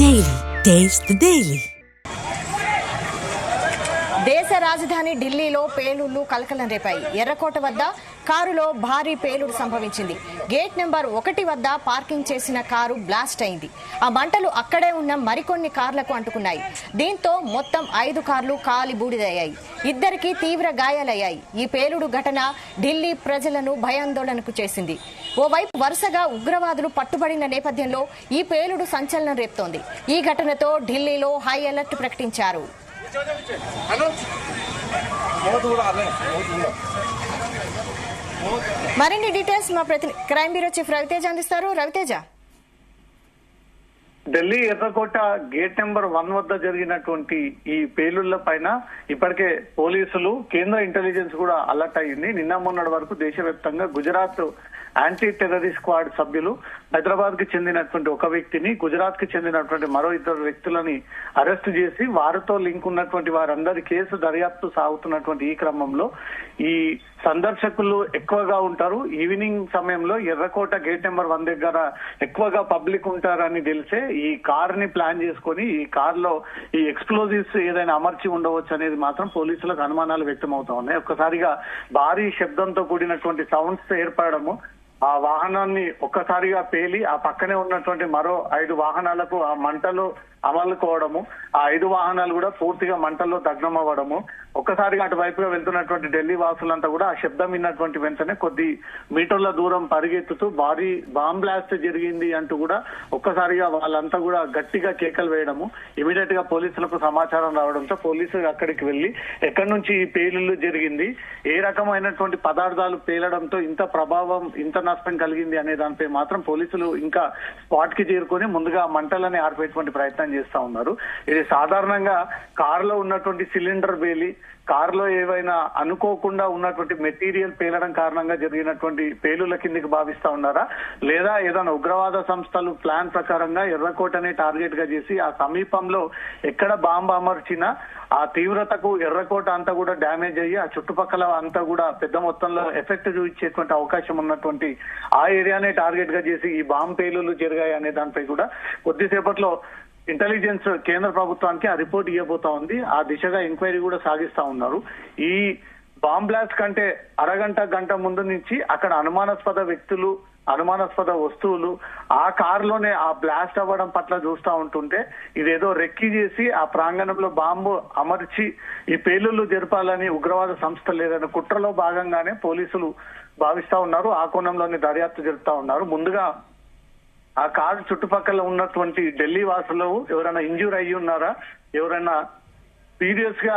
Daily. Taste the Daily. దేశ రాజధాని ఢిల్లీలో పేలుళ్లు కలకలం రేపాయి. ఎర్రకోట వద్ద కారులో భారీ పేలుడు సంభవించింది. గేట్ నెంబర్ 1 వద్ద పార్కింగ్ చేసిన కారు బ్లాస్ట్ అయింది. ఆ మంటలు అక్కడే ఉన్న మరికొన్ని కార్లకు అంటుకున్నాయి. దీంతో మొత్తం 5 కార్లు కాలి బూడిదయ్యాయి. 2కి తీవ్ర గాయాలయ్యాయి. ఈ పేలుడు ఘటన ఢిల్లీ ప్రజలను భయాందోళనకు చేసింది. ఓవైపు వరుసగా ఉగ్రవాదులు పట్టుబడిన నేపథ్యంలో ఈ పేలుడు సంచలనం రేపుతోంది. ఈ ఘటనతో ఢిల్లీలో హై అలర్ట్ ప్రకటించారు. మరిన్ని డీటెయిల్స్ మా ప్రతినిధి క్రైమ్ బ్యూరో చీఫ్ రవితేజ అందిస్తారు. రవితేజ, ఢిల్లీ ఎర్రకోట గేట్ నెంబర్ 1 వద్ద జరిగినటువంటి ఈ పేలుళ్ల పైన ఇప్పటికే పోలీసులు, కేంద్ర ఇంటెలిజెన్స్ కూడా అలర్ట్ అయ్యింది. నిన్న మొన్నటి వరకు దేశవ్యాప్తంగా గుజరాత్ యాంటీ టెర్రరిస్ట్ స్క్వాడ్ సభ్యులు, హైదరాబాద్ కి చెందినటువంటి ఒక వ్యక్తిని, గుజరాత్ కి చెందినటువంటి మరో 2 వ్యక్తులని అరెస్ట్ చేసి వారితో లింక్ ఉన్నటువంటి వారందరి కేసు దర్యాప్తు సాగుతున్నటువంటి ఈ క్రమంలో ఈ సందర్శకులు ఎక్కువగా ఉంటారు. ఈవినింగ్ సమయంలో ఎర్రకోట గేట్ నెంబర్ 1 దగ్గర ఎక్కువగా పబ్లిక్ ఉంటారని తెలిసే ఈ కార్ ని ప్లాన్ చేసుకుని ఈ కార్ లో ఈ ఎక్స్ప్లోజివ్స్ ఏదైనా అమర్చి ఉండవచ్చు అనేది మాత్రం పోలీసులకు అనుమానాలు వ్యక్తం అవుతా ఉన్నాయి. ఒక్కసారిగా భారీ శబ్దంతో కూడినటువంటి సౌండ్స్ ఏర్పడము, ఆ వాహనాన్ని ఒక్కసారిగా పేలి ఆ పక్కనే ఉన్నటువంటి మరో 5 వాహనాలకు ఆ మంటలు అమలుకోవడము, ఆ 5 వాహనాలు కూడా పూర్తిగా మంటల్లో దగ్ధం అవ్వడము, ఒక్కసారిగా అటువైపుగా వెళ్తున్నటువంటి ఢిల్లీ వాసులంతా కూడా ఆ శబ్దం విన్నటువంటి వెంటనే కొద్ది మీటర్ల దూరం పరిగెత్తుతూ భారీ బాంబ్ బ్లాస్ట్ జరిగింది అంటూ కూడా ఒక్కసారిగా వాళ్ళంతా కూడా గట్టిగా కేకలు వేయడము, ఇమీడియట్ గా పోలీసులకు సమాచారం రావడంతో పోలీసులు అక్కడికి వెళ్లి ఎక్కడి నుంచి ఈ పేలుళ్లు జరిగింది, ఏ రకమైనటువంటి పదార్థాలు పేలడంతో ఇంత ప్రభావం, ఇంత నష్టం కలిగింది అనే దానిపై మాత్రం పోలీసులు ఇంకా స్పాట్ కి చేరుకొని ముందుగా మంటలని ఆర్పేటువంటి ప్రయత్నం చేస్తా ఉన్నారు. ఇది సాధారణంగా కారులో ఉన్నటువంటి సిలిండర్ పేలి, కారులో ఏవైనా అనుకోకుండా ఉన్నటువంటి మెటీరియల్ పేలడం కారణంగా జరిగినటువంటి పేలుల కిందికి భావిస్తా ఉన్నారా, లేదా ఏదైనా ఉగ్రవాద సంస్థలు ప్లాన్ ప్రకారంగా ఎర్రకోటని టార్గెట్ గా చేసి ఆ సమీపంలో ఎక్కడ బాంబు అమర్చినా ఆ తీవ్రతకు ఎర్రకోట అంతా కూడా డ్యామేజ్ అయ్యి ఆ చుట్టుపక్కల అంతా కూడా పెద్ద మొత్తంలో ఎఫెక్ట్ చూపించేటువంటి అవకాశం ఉన్నటువంటి ఆ ఏరియానే టార్గెట్ గా చేసి ఈ బాంబు పేలులు జరిగాయి అనే దానిపై కూడా కొద్దిసేపట్లో ఇంటెలిజెన్స్ కేంద్ర ప్రభుత్వానికి ఆ రిపోర్ట్ ఇవ్వబోతా ఉంది. ఆ దిశగా ఎంక్వైరీ కూడా సాగిస్తా ఉన్నారు. ఈ బాంబ్ బ్లాస్ట్ కంటే గంట ముందు నుంచి అక్కడ అనుమానాస్పద వ్యక్తులు, అనుమానాస్పద వస్తువులు ఆ కారులోనే ఆ బ్లాస్ట్ అవ్వడం పట్ల చూస్తా ఉంటుంటే ఇదేదో రెక్కి చేసి ఆ ప్రాంగణంలో బాంబు అమర్చి ఈ పేలుళ్లు జరపాలని ఉగ్రవాద సంస్థ లేదన్న కుట్రలో భాగంగానే పోలీసులు భావిస్తా ఉన్నారు. ఆ కోణంలోని దర్యాప్తు జరుపుతా ఉన్నారు. ముందుగా ఆ కారు చుట్టుపక్కల ఉన్నటువంటి ఢిల్లీ వాసులు ఎవరైనా ఇంజూర్ అయ్యి ఉన్నారా, ఎవరైనా సీరియస్ గా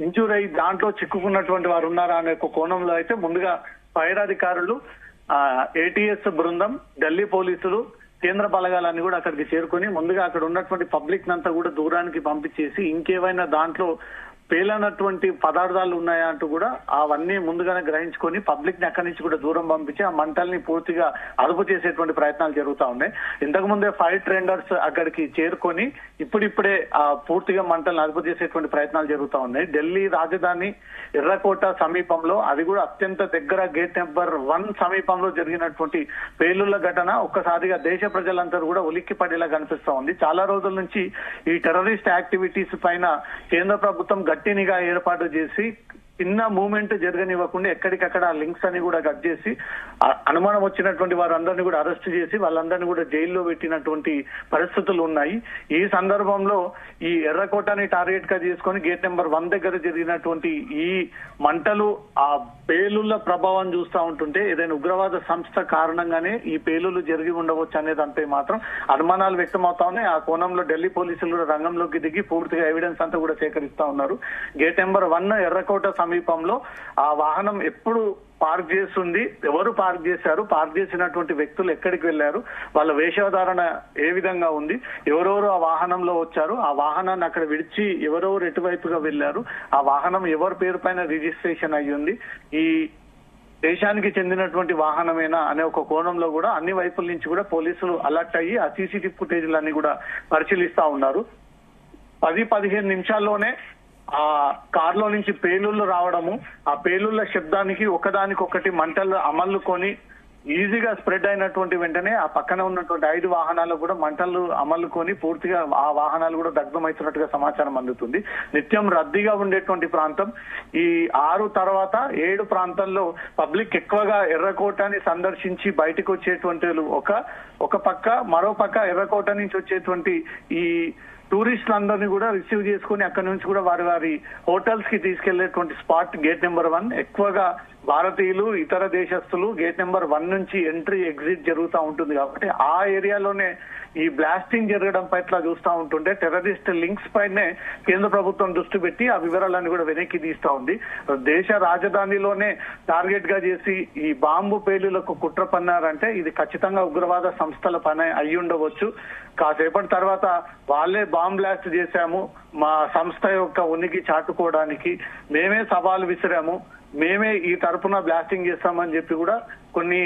ఇంజూర్ అయ్యి దాంట్లో చిక్కుకున్నటువంటి వారు ఉన్నారా అనే ఒక కోణంలో అయితే ముందుగా ఫైర్ అధికారులు, ఏటీఎస్ బృందం, ఢిల్లీ పోలీసులు, కేంద్ర బలగాలన్నీ కూడా అక్కడికి చేరుకుని ముందుగా అక్కడ ఉన్నటువంటి పబ్లిక్ నంతా కూడా దూరానికి పంపించేసి ఇంకేమైనా దాంట్లో పేలనటువంటి పదార్థాలు ఉన్నాయా అంటూ కూడా అవన్నీ ముందుగానే గ్రహించుకొని పబ్లిక్ ని అక్కడి నుంచి కూడా దూరం పంపించి ఆ మంటల్ని పూర్తిగా అదుపు చేసేటువంటి ప్రయత్నాలు జరుగుతా ఉన్నాయి. ఇంతకు ముందే ఫైర్ ట్రెండర్స్ అక్కడికి చేరుకొని ఇప్పుడిప్పుడే ఆ పూర్తిగా మంటల్ని అదుపు చేసేటువంటి ప్రయత్నాలు జరుగుతా ఉన్నాయి. ఢిల్లీ రాజధాని ఎర్రకోట సమీపంలో, అది కూడా అత్యంత దగ్గర గేట్ నెంబర్ 1 సమీపంలో జరిగినటువంటి పేలుళ్ల ఘటన ఒక్కసారిగా దేశ ప్రజలందరూ కూడా ఉలిక్కి పడేలా కనిపిస్తా ఉంది. చాలా రోజుల నుంచి ఈ టెర్రరిస్ట్ యాక్టివిటీస్ పైన కేంద్ర ప్రభుత్వం గట్టి నిఘా ఏర్పాటు చేసి చిన్న మూవ్మెంట్ జరగనివ్వకుండా ఎక్కడికక్కడ లింక్స్ అని కూడా కట్ చేసి అనుమానం వచ్చినటువంటి వారందరినీ కూడా అరెస్ట్ చేసి వాళ్ళందరినీ కూడా జైల్లో పెట్టినటువంటి పరిస్థితులు ఉన్నాయి. ఈ సందర్భంలో ఈ ఎర్రకోటని టార్గెట్ గా చేసుకొని గేట్ నెంబర్ 1 దగ్గర జరిగినటువంటి ఈ మంటలు, ఆ పేలుళ్ల ప్రభావం చూస్తా ఉంటుంటే ఏదైనా ఉగ్రవాద సంస్థ కారణంగానే ఈ పేలుళ్లు జరిగి ఉండవచ్చు అనే దానిపై మాత్రం అనుమానాలు వ్యక్తం అవుతా ఉన్నాయి. ఆ కోణంలో ఢిల్లీ పోలీసులు కూడా రంగంలోకి దిగి పూర్తిగా ఎవిడెన్స్ అంతా కూడా సేకరిస్తా ఉన్నారు. గేట్ నెంబర్ 1 ఎర్రకోట సమీపంలో ఆ వాహనం ఎప్పుడు పార్క్ చేస్తుంది, ఎవరు పార్క్ చేశారు, పార్క్ చేసినటువంటి వ్యక్తులు ఎక్కడికి వెళ్లారు, వాళ్ళ వేషధారణ ఏ విధంగా ఉంది, ఎవరెవరు ఆ వాహనంలో వచ్చారు, ఆ వాహనాన్ని అక్కడ విడిచి ఎవరెవరు ఎటువైపుగా వెళ్లారు, ఆ వాహనం ఎవరి పేరు పైన రిజిస్ట్రేషన్ అయ్యింది, ఈ దేశానికి చెందినటువంటి వాహనమేనా అనే ఒక కోణంలో కూడా అన్ని వైపుల నుంచి కూడా పోలీసులు అలర్ట్ అయ్యి ఆ సీసీటీవీ ఫుటేజ్లన్నీ కూడా పరిశీలిస్తా ఉన్నారు. 10-15 నిమిషాల్లోనే ఆ కారులో నుంచి పేలుళ్లు రావడము, ఆ పేలుళ్ల శబ్దానికి ఒకదానికొకటి మంటలు అమల్లుకొని ఈజీగా స్ప్రెడ్ అయినటువంటి వెంటనే ఆ పక్కన ఉన్నటువంటి 5 వాహనాలు కూడా మంటలు అమలుకొని పూర్తిగా ఆ వాహనాలు కూడా దగ్ధమవుతున్నట్టుగా సమాచారం అందుతుంది. నిత్యం రద్దీగా ఉండేటువంటి ప్రాంతం. ఈ 6 తర్వాత 7 ప్రాంతాల్లో పబ్లిక్ ఎక్కువగా ఎర్రకోటని సందర్శించి బయటకు వచ్చేటువంటి ఒక పక్క, మరో పక్క ఎర్రకోట నుంచి వచ్చేటువంటి ఈ టూరిస్టులందరినీ కూడా రిసీవ్ చేసుకుని అక్కడి నుంచి కూడా వారి హోటల్స్ కి తీసుకెళ్లేటువంటి స్పాట్ గేట్ నెంబర్ 1. ఎక్కువగా భారతీయులు, ఇతర దేశస్తులు గేట్ నెంబర్ 1 నుంచి ఎంట్రీ ఎగ్జిట్ జరుగుతూ ఉంటుంది కాబట్టి ఆ ఏరియాలోనే ఈ బ్లాస్టింగ్ జరగడం పట్ల చూస్తూ ఉంటుంటే టెర్రరిస్ట్ లింక్స్ పైనే కేంద్ర ప్రభుత్వం దృష్టి పెట్టి ఆ వివరాలన్నీ కూడా వెనక్కి తీస్తా ఉంది. దేశ రాజధానిలోనే టార్గెట్ గా చేసి ఈ బాంబు పేలులకు కుట్ర పన్నారంటే ఇది ఖచ్చితంగా ఉగ్రవాద సంస్థల పని అయి ఉండవచ్చు. కాసేపటి తర్వాత వాళ్ళే బాంబ్ బ్లాస్ట్ చేశాము, మా సంస్థ యొక్క ఉనికి చాటుకోవడానికి మేమే సవాలు విసిరాము, మేమే ఈ తరపున బ్లాస్టింగ్ చేస్తామని చెప్పి కూడా కొన్ని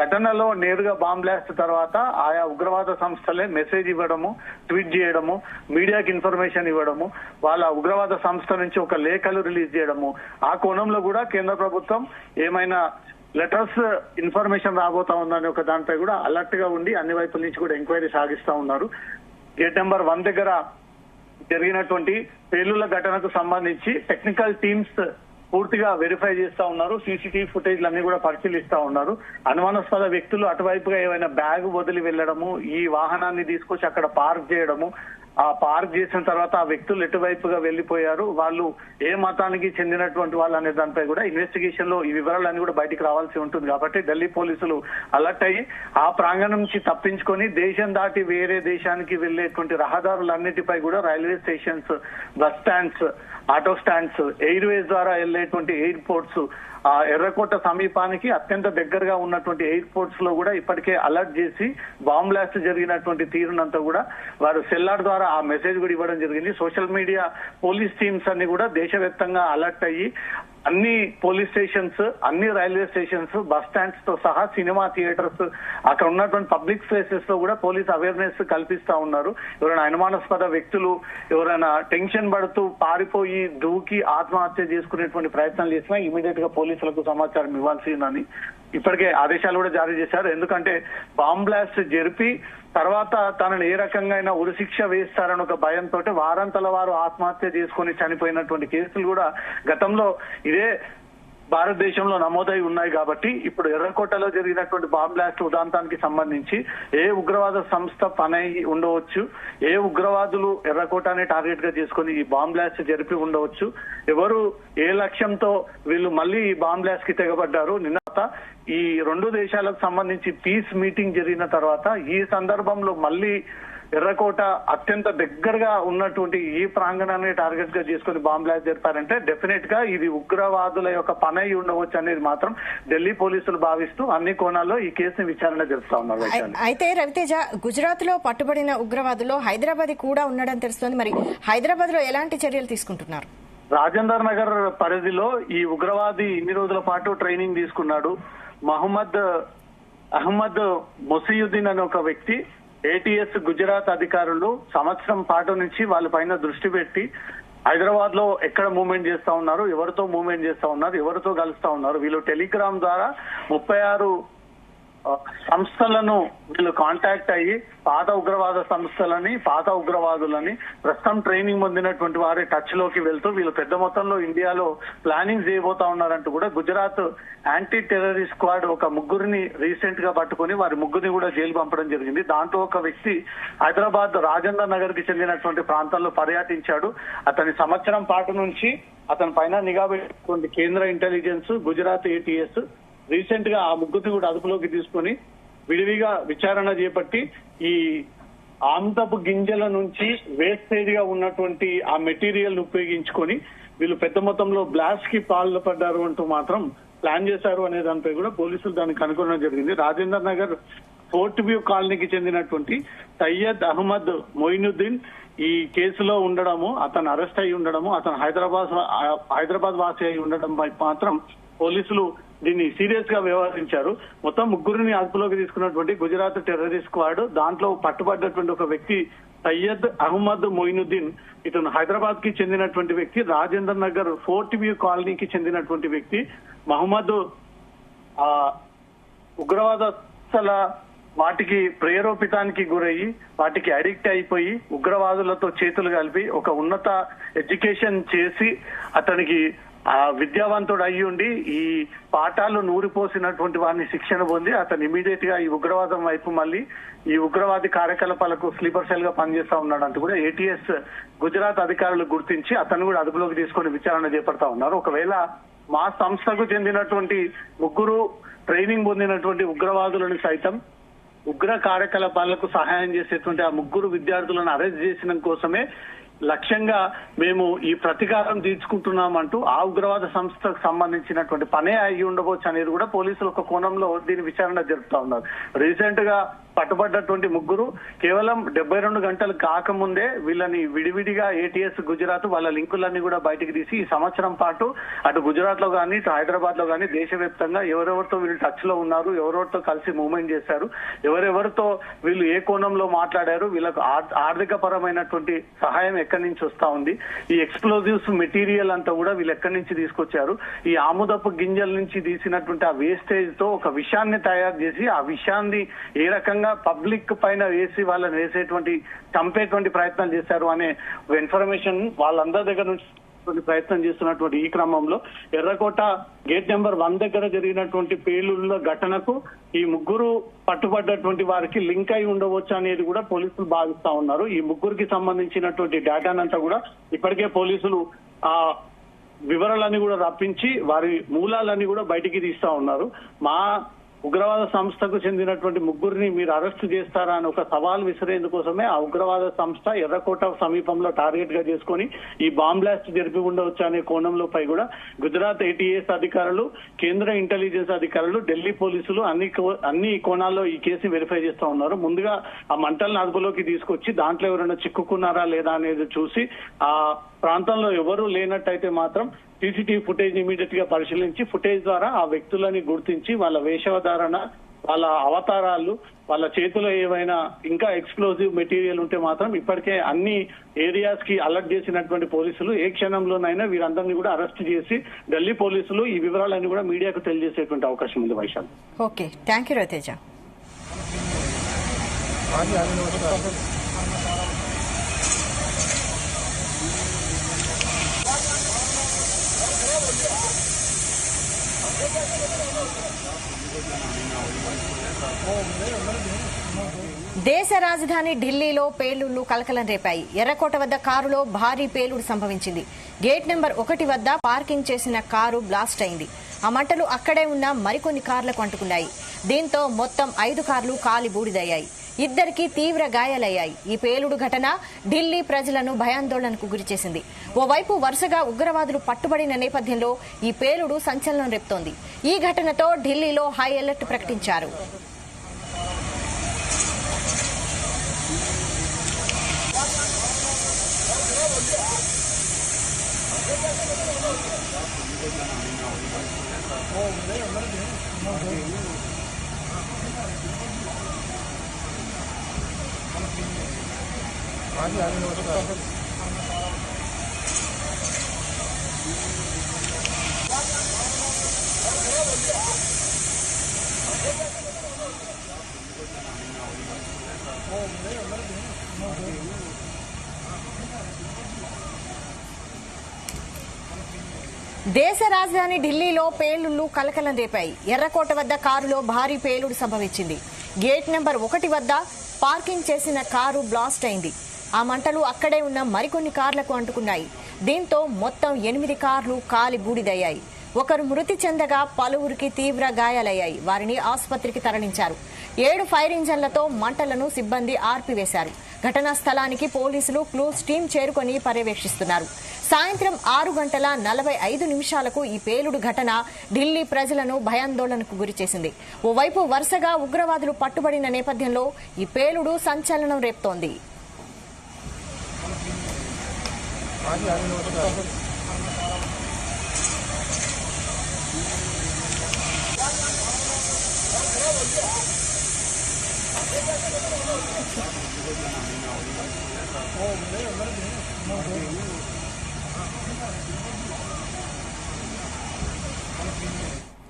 ఘటనలో నేరుగా బాంబ్ బ్లాస్ట్ తర్వాత ఆయా ఉగ్రవాద సంస్థలే మెసేజ్ ఇవ్వడము, ట్వీట్ చేయడము, మీడియాకి ఇన్ఫర్మేషన్ ఇవ్వడము, వాళ్ళ ఉగ్రవాద సంస్థ నుంచి ఒక లేఖలు రిలీజ్ చేయడము. ఆ కోణంలో కూడా కేంద్ర ప్రభుత్వం ఏమైనా లెటర్స్ ఇన్ఫర్మేషన్ రాబోతా ఉందని ఒక దానిపై కూడా అలర్ట్ గా ఉండి అన్ని వైపుల నుంచి కూడా ఎంక్వైరీ సాగిస్తా ఉన్నారు. గేట్ నెంబర్ 1 దగ్గర జరిగినటువంటి పేలుళ్ల ఘటనకు సంబంధించి టెక్నికల్ టీమ్స్ పూర్తిగా వెరిఫై చేస్తా ఉన్నారు. సీసీటీవీ ఫుటేజ్లు అన్ని కూడా పరిశీలిస్తా ఉన్నారు. అనుమానాస్పద వ్యక్తులు అటువైపుగా ఏమైనా బ్యాగ్ వదిలి వెళ్లడము, ఈ వాహనాన్ని తీసుకొచ్చి అక్కడ పార్క్ చేయడము, ఆ పార్క్ చేసిన తర్వాత ఆ వ్యక్తులు ఎటువైపుగా వెళ్లిపోయారు, వాళ్ళు ఏ మతానికి చెందినటువంటి వాళ్ళు అనే దానిపై కూడా ఇన్వెస్టిగేషన్ లో ఈ వివరాలన్నీ కూడా బయటికి రావాల్సి ఉంటుంది. కాబట్టి ఢిల్లీ పోలీసులు అలర్ట్ అయ్యి ఆ ప్రాంగణం నుంచి తప్పించుకొని దేశం దాటి వేరే దేశానికి వెళ్లేటువంటి రహదారులన్నిటిపై కూడా railway stations, bus stands, auto stands, Airways ద్వారా వెళ్లేటువంటి ఎయిర్పోర్ట్స్, ఆ ఎర్రకోట సమీపానికి అత్యంత దగ్గరగా ఉన్నటువంటి ఎయిర్పోర్ట్స్ లో కూడా ఇప్పటికే అలర్ట్ చేసి బాంబ్ బ్లాస్ట్ జరిగినటువంటి తీరునంతా కూడా వారు సెల్లార్ ద్వారా ఆ మెసేజ్ కూడా ఇవ్వడం జరిగింది. సోషల్ మీడియా పోలీస్ టీమ్స్ అన్ని కూడా దేశవ్యాప్తంగా అలర్ట్ అయ్యి అన్ని పోలీస్ స్టేషన్స్, అన్ని రైల్వే స్టేషన్స్, బస్ స్టాండ్స్ తో సహా సినిమా థియేటర్స్, అక్కడ ఉన్నటువంటి పబ్లిక్ ప్లేసెస్ లో కూడా పోలీస్ అవేర్నెస్ కల్పిస్తా ఉన్నారు. ఎవరైనా అనుమానాస్పద వ్యక్తులు ఎవరైనా టెన్షన్ పడుతూ పారిపోయి దూకి ఆత్మహత్య చేసుకునేటువంటి ప్రయత్నాలు చేసినా ఇమీడియట్ గా పోలీసులకు సమాచారం ఇవ్వాల్సిందని ఇప్పటికే ఆదేశాలు కూడా జారీ చేశారు. ఎందుకంటే బాంబ్ బ్లాస్ట్ జరిపి తర్వాత తనను ఏ రకంగా అయినా ఉరిశిక్ష వేస్తారని ఒక భయంతో వారంతల వారు ఆత్మహత్య చేసుకుని చనిపోయినటువంటి కేసులు కూడా గతంలో ఇదే భారతదేశంలో నమోదై ఉన్నాయి. కాబట్టి ఇప్పుడు ఎర్రకోటలో జరిగినటువంటి బాంబ్ బ్లాస్ట్ ఉదాంతానికి సంబంధించి ఏ ఉగ్రవాద సంస్థ పని ఉండవచ్చు, ఏ ఉగ్రవాదులు ఎర్రకోటని టార్గెట్ గా చేసుకుని ఈ బాంబ్ బ్లాస్ట్ జరిపి ఉండవచ్చు, ఎవరు ఏ లక్ష్యంతో వీళ్ళు మళ్ళీ ఈ బాంబ్ బ్లాస్ట్ కి తెగబడ్డారు. నిన్న ఈ 2 దేశాలకు సంబంధించి పీస్ మీటింగ్ జరిగిన తర్వాత ఈ సందర్భంలో మళ్ళీ ఎర్రకోట అత్యంత దగ్గరగా ఉన్నటువంటి ఈ ప్రాంగణాన్ని టార్గెట్ గా చేసుకుని బాంబ్ బ్లాస్ట్ జరిపారంటే డెఫినెట్ గా ఇది ఉగ్రవాదుల యొక్క పని అయి ఉండవచ్చు అనేది మాత్రం ఢిల్లీ పోలీసులు భావిస్తూ అన్ని కోణాల్లో ఈ కేసుని విచారణ జరుపుతా ఉన్నారు. అయితే రవితేజ, గుజరాత్ లో పట్టుబడిన ఉగ్రవాదుల్లో హైదరాబాద్ కూడా ఉండడం తెలుస్తోంది. మరి హైదరాబాద్ లో ఎలాంటి చర్యలు తీసుకుంటున్నారు? రాజేందర్ నగర్ పరిధిలో ఈ ఉగ్రవాది ఇన్ని రోజుల పాటు ట్రైనింగ్ తీసుకున్నాడు. మహమ్మద్ అహ్మద్ మొసియుద్దీన్ అనే ఒక వ్యక్తి ఏటీఎస్ గుజరాత్ అధికారులు సంవత్సరం పాటు నుంచి వాళ్ళ పైన దృష్టి పెట్టి హైదరాబాద్ లో ఎక్కడ మూవ్మెంట్ చేస్తా ఉన్నారు, ఎవరితో మూవ్మెంట్ చేస్తా ఉన్నారు, ఎవరితో కలుస్తా ఉన్నారు, వీళ్ళు టెలిగ్రామ్ ద్వారా 36 సంస్థలను వీళ్ళు కాంటాక్ట్ అయ్యి పాత ఉగ్రవాద సంస్థలని, పాత ఉగ్రవాదులని ప్రస్తుతం ట్రైనింగ్ పొందినటువంటి వారి టచ్ లోకి వెళ్తూ వీళ్ళు పెద్ద మొత్తంలో ఇండియాలో ప్లానింగ్ చేయబోతా ఉన్నారంటూ కూడా గుజరాత్ యాంటీ టెర్రరిస్ట్ స్క్వాడ్ ఒక 3 రీసెంట్ గా పట్టుకుని వారి 3 కూడా జైలు పంపడం జరిగింది. దాంట్లో ఒక వ్యక్తి హైదరాబాద్ రాజేందర్ నగర్ కి చెందినటువంటి ప్రాంతాల్లో పర్యటించాడు. అతని సంవత్సరం పాటు నుంచి అతని పైన నిఘా పెట్టినటువంటి కేంద్ర ఇంటెలిజెన్స్, గుజరాత్ ఏటీఎస్ రీసెంట్ గా ఆ 3 కూడా అదుపులోకి తీసుకుని విడివిగా విచారణ చేపట్టి ఈ ఆమ్తపు గింజల నుంచి వేస్టేజ్ గా ఉన్నటువంటి ఆ మెటీరియల్ ఉపయోగించుకొని వీళ్ళు పెద్ద మొత్తంలో బ్లాస్ట్ కి పాల్పడ్డారు అంటూ మాత్రం ప్లాన్ చేశారు అనే దానిపై కూడా పోలీసులు దానికి కనుగొనడం జరిగింది. రాజేందర్ నగర్ ఫోర్ట్ వ్యూ కాలనీకి చెందినటువంటి సయ్యద్ అహ్మద్ మొయినుద్దీన్ ఈ కేసులో ఉండడము, అతను అరెస్ట్ అయి ఉండడము, అతను హైదరాబాద్ వాసి అయి ఉండడం మాత్రం పోలీసులు దీన్ని సీరియస్ గా వ్యవహరించారు. మొత్తం 3 అదుపులోకి తీసుకున్నటువంటి గుజరాత్ టెర్రరిస్ట్ స్క్వాడ్ దాంట్లో పట్టుబడ్డటువంటి ఒక వ్యక్తి సయ్యద్ అహ్మద్ మొయినుద్దీన్, ఇతను హైదరాబాద్ కి చెందినటువంటి వ్యక్తి, రాజేందర్ నగర్ ఫోర్ట్ వ్యూ కాలనీకి చెందినటువంటి వ్యక్తి, మహమ్మద్ ఉగ్రవాదస్తుల వాటికి ప్రేరేపితానికి గురయ్యి వాటికి అడిక్ట్ అయిపోయి ఉగ్రవాదులతో చేతులు కలిపి ఒక ఉన్నత ఎడ్యుకేషన్ చేసి అతనికి విద్యావంతుడు అయ్యి ఉండి ఈ పాఠాలు నూరిపోసినటువంటి వారిని శిక్షణ పొంది అతను ఇమీడియట్ గా ఈ ఉగ్రవాదం వైపు మళ్ళీ ఈ ఉగ్రవాది కార్యకలాపాలకు స్లీపర్ సెల్ గా పనిచేస్తా ఉన్నాడంటూ కూడా ఏటీఎస్ గుజరాత్ అధికారులు గుర్తించి అతను కూడా అదుపులోకి తీసుకొని విచారణ చేపడతా ఉన్నారు. ఒకవేళ మా సంస్థకు చెందినటువంటి ముగ్గురు ట్రైనింగ్ పొందినటువంటి ఉగ్రవాదులను సైతం ఉగ్ర కార్యకలాపాలకు సహాయం చేసేటువంటి ఆ ముగ్గురు విద్యార్థులను అరెస్ట్ చేసిన కోసమే లక్ష్యంగా మేము ఈ ప్రతీకారం తీర్చుకుంటున్నామంటూ ఆ ఉగ్రవాద సంస్థకు సంబంధించినటువంటి పనే అయి ఉండవచ్చు అనేది కూడా పోలీసులు ఒక కోణంలో దీని విచారణ జరుపుతా ఉన్నారు. రీసెంట్ గా పట్టుబడ్డటువంటి ముగ్గురు కేవలం 72 గంటలు కాకముందే వీళ్ళని విడివిడిగా ఏటీఎస్ గుజరాత్ వాళ్ళ లింకులన్నీ కూడా బయటకు తీసి ఈ సంవత్సరం పాటు అటు గుజరాత్ లో కానీ ఇటు హైదరాబాద్ లో కానీ దేశవ్యాప్తంగా ఎవరెవరితో వీళ్ళు టచ్ లో ఉన్నారు, ఎవరెవరితో కలిసి మూవ్మెంట్ చేశారు, ఎవరెవరితో వీళ్ళు ఏ కోణంలో మాట్లాడారు, వీళ్ళకు ఆర్థిక పరమైనటువంటి సహాయం ఎక్కడి నుంచి వస్తా ఉంది, ఈ ఎక్స్ప్లోజివ్స్ మెటీరియల్ అంతా కూడా వీళ్ళు ఎక్కడి నుంచి తీసుకొచ్చారు, ఈ ఆముదపు గింజల నుంచి తీసినటువంటి ఆ వేస్టేజ్ తో ఒక విషయాన్ని తయారు చేసి ఆ విషయాన్ని ఏ రకంగా పబ్లిక్ పైన వేసి వాళ్ళని వేసేటువంటి చంపేటువంటి ప్రయత్నాలు చేశారు అనే ఇన్ఫర్మేషన్ వాళ్ళందరి దగ్గర నుంచి ప్రయత్నం చేస్తున్నటువంటి ఈ క్రమంలో ఎర్రకోట గేట్ నెంబర్ 1 దగ్గర జరిగినటువంటి పేలుళ్ల ఘటనకు ఈ ముగ్గురు పట్టుబడ్డటువంటి వారికి లింక్ అయి ఉండవచ్చు అనేది కూడా పోలీసులు భావిస్తా ఉన్నారు. ఈ ముగ్గురికి సంబంధించినటువంటి డేటానంతా కూడా ఇప్పటికే పోలీసులు ఆ వివరాలన్నీ కూడా రప్పించి వారి మూలాలన్నీ కూడా బయటికి తీస్తా ఉన్నారు. మా ఉగ్రవాద సంస్థకు చెందినటువంటి ముగ్గురిని మీరు అరెస్టు చేస్తారా అని ఒక సవాల్ విసిరేందుకోసమే ఆ ఉగ్రవాద సంస్థ ఎర్రకోట సమీపంలో టార్గెట్ గా చేసుకుని ఈ బాంబ్ బ్లాస్ట్ జరిపి ఉండవచ్చు అనే కోణంలో పై కూడా గుజరాత్ ఏటీఎస్ అధికారులు, కేంద్ర ఇంటెలిజెన్స్ అధికారులు, ఢిల్లీ పోలీసులు అన్ని కోణాల్లో ఈ కేసుని వెరిఫై చేస్తా ఉన్నారు. ముందుగా ఆ మంటలను అదుపులోకి తీసుకొచ్చి దాంట్లో ఎవరైనా చిక్కుకున్నారా లేదా అనేది చూసి ఆ ప్రాంతంలో ఎవరు లేనట్టయితే మాత్రం సీసీటీవీ ఫుటేజ్ ఇమీడియట్ గా పరిశీలించి ఫుటేజ్ ద్వారా ఆ వ్యక్తులని గుర్తించి వాళ్ళ వేషధారణ, వాళ్ళ అవతారాలు, వాళ్ళ చేతిలో ఏవైనా ఇంకా ఎక్స్ప్లోజివ్ మెటీరియల్ ఉంటే మాత్రం ఇప్పటికే అన్ని ఏరియాస్ కి అలర్ట్ చేసినటువంటి పోలీసులు ఏ క్షణంలోనైనా వీరందరినీ కూడా అరెస్ట్ చేసి ఢిల్లీ పోలీసులు ఈ వివరాలన్నీ కూడా మీడియాకు తెలియజేసేటువంటి అవకాశం ఉంది. Vaishali. Okay, thank you Raviteja. దేశ రాజధాని ఢిల్లీలో పేలుళ్లు కలకలం రేపాయి. ఎర్రకోట వద్ద కారులో భారీ పేలుడు సంభవించింది. గేట్ నెంబర్ 1 వద్ద పార్కింగ్ చేసిన కారు బ్లాస్ట్ అయింది. ఆ మంటలు అక్కడే ఉన్న మరికొన్ని కార్లకు అంటుకున్నాయి. దీంతో మొత్తం 5 కార్లు కాలి బూడిదయ్యాయి. ఇద్దరికి తీవ్ర గాయాలయ్యాయి. ఈ పేలుడు ఘటన ఢిల్లీ ప్రజలను భయాందోళనకు గురిచేసింది. ఓవైపు వరుసగా ఉగ్రవాదులు పట్టుబడిన నేపథ్యంలో ఈ పేలుడు సంచలనం రేపుతోంది. ఈ ఘటనతో ఢిల్లీలో హై అలర్ట్ ప్రకటించారు. దేశ రాజధాని ఢిల్లీలో పేలుళ్లు కలకలం రేపాయి. ఎర్రకోట వద్ద కారులో భారీ పేలుడు సంభవించింది. గేట్ నెంబర్ 1 వద్ద పార్కింగ్ చేసిన కారు బ్లాస్ట్ అయింది. ఆ మంటలు అక్కడే ఉన్న మరికొన్ని కార్లకు అంటుకున్నాయి. దీంతో మొత్తం 8 కార్లు కాలి బూడిదయ్యాయి. ఒకరు మృతి చెందగా పలువురికి తీవ్ర గాయాలయ్యాయి. వారిని ఆసుపత్రికి తరలించారు. 7 ఫైర్ ఇంజన్లతో మంటలను సిబ్బంది ఆర్పివేశారు. ఘటనా స్థలానికి పోలీసులు క్లూస్ టీం చేరుకొని పర్యవేక్షిస్తున్నారు. సాయంత్రం 6:45 ఈ పేలుడు ఘటన ఢిల్లీ ప్రజలను భయాందోళనకు గురిచేసింది. ఓవైపు వరుసగా ఉగ్రవాదులు పట్టుబడిన నేపథ్యంలో ఈ పేలుడు సంచలనం రేపుతోంది.